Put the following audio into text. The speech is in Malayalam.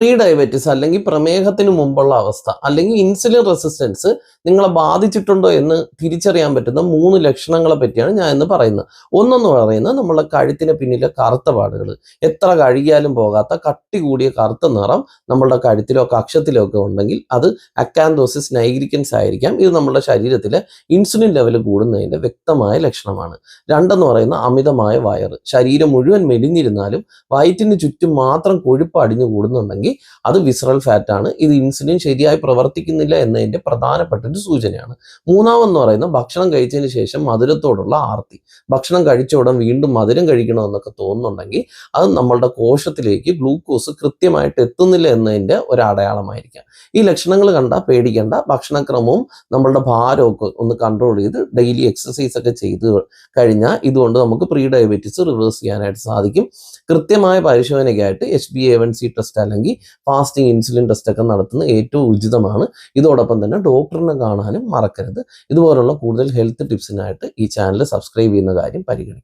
പ്രീ ഡയബറ്റിസ് അല്ലെങ്കിൽ പ്രമേഹത്തിന് മുമ്പുള്ള അവസ്ഥ അല്ലെങ്കിൽ ഇൻസുലിൻ റെസിസ്റ്റൻസ് നിങ്ങളെ ബാധിച്ചിട്ടുണ്ടോ എന്ന് തിരിച്ചറിയാൻ പറ്റുന്ന 3 ലക്ഷണങ്ങളെ പറ്റിയാണ് ഞാൻ ഇന്ന് പറയുന്നത്. ഒന്നെന്ന് പറയുന്നത് നമ്മളെ കഴുത്തിന് പിന്നിലെ കറുത്ത പാടുകൾ. എത്ര കഴുകിയാലും പോകാത്ത കട്ടി കൂടിയ കറുത്ത നിറം നമ്മളുടെ കഴുത്തിലോ കക്ഷത്തിലോ ഒക്കെ ഉണ്ടെങ്കിൽ അത് അക്കാന്തോസിസ് നൈഗ്രിക്കൻസ് ആയിരിക്കാം. ഇത് നമ്മുടെ ശരീരത്തിലെ ഇൻസുലിൻ ലെവൽ കൂടുന്നതിൻ്റെ വ്യക്തമായ ലക്ഷണമാണ്. രണ്ടെന്ന് പറയുന്ന അമിതമായ വയറ്. ശരീരം മുഴുവൻ മെലിഞ്ഞിരുന്നാലും വയറ്റിന് ചുറ്റും മാത്രം കൊഴുപ്പ് അടിഞ്ഞു കൂടുന്നുണ്ടെങ്കിൽ അത് വിസറൽ ഫാറ്റ് ആണ്. ഇത് ഇൻസുലിൻ ശരിയായി പ്രവർത്തിക്കുന്നില്ല എന്നതിന്റെ പ്രധാനപ്പെട്ട ഒരു സൂചനയാണ്. മൂന്നാമെന്ന് പറയുന്നത് ഭക്ഷണം കഴിച്ചതിന് ശേഷം മധുരത്തോടുള്ള ആർത്തി. ഭക്ഷണം കഴിച്ച ഉടൻ വീണ്ടും മധുരം കഴിക്കണമെന്നൊക്കെ തോന്നുന്നുണ്ടെങ്കിൽ അത് നമ്മളുടെ കോശത്തിലേക്ക് ഗ്ലൂക്കോസ് കൃത്യമായിട്ട് എത്തുന്നില്ല എന്നതിന്റെ ഒരു അടയാളമായിരിക്കാം. ഈ ലക്ഷണങ്ങൾ കണ്ടാൽ പേടിക്കേണ്ട. ഭക്ഷണക്രമവും നമ്മളുടെ ഭാരമൊക്കെ ഒന്ന് കൺട്രോൾ ചെയ്ത് ഡെയിലി എക്സസൈസ് ഒക്കെ ചെയ്ത് കഴിഞ്ഞാൽ ഇതുകൊണ്ട് നമുക്ക് പ്രീ ഡയബറ്റിസ് റിവേഴ്സ് ചെയ്യാനായിട്ട് സാധിക്കും. കൃത്യമായ പരിശോധനയ്ക്കായിട്ട് HbA1c ടെസ്റ്റ് അല്ലെങ്കിൽ ഫാസ്റ്റിംഗ് ഇൻസുലിൻ ടെസ്റ്റ് ഒക്കെ നടത്തുന്നത് ഏറ്റവും ഉചിതമാണ്. ഇതോടൊപ്പം തന്നെ ഡോക്ടറിനെ കാണാനും മറക്കരുത്. ഇതുപോലുള്ള കൂടുതൽ ഹെൽത്ത് ടിപ്സിനായിട്ട് ഈ ചാനൽ സബ്സ്ക്രൈബ് ചെയ്യുന്ന കാര്യം പരിഗണിക്കുക.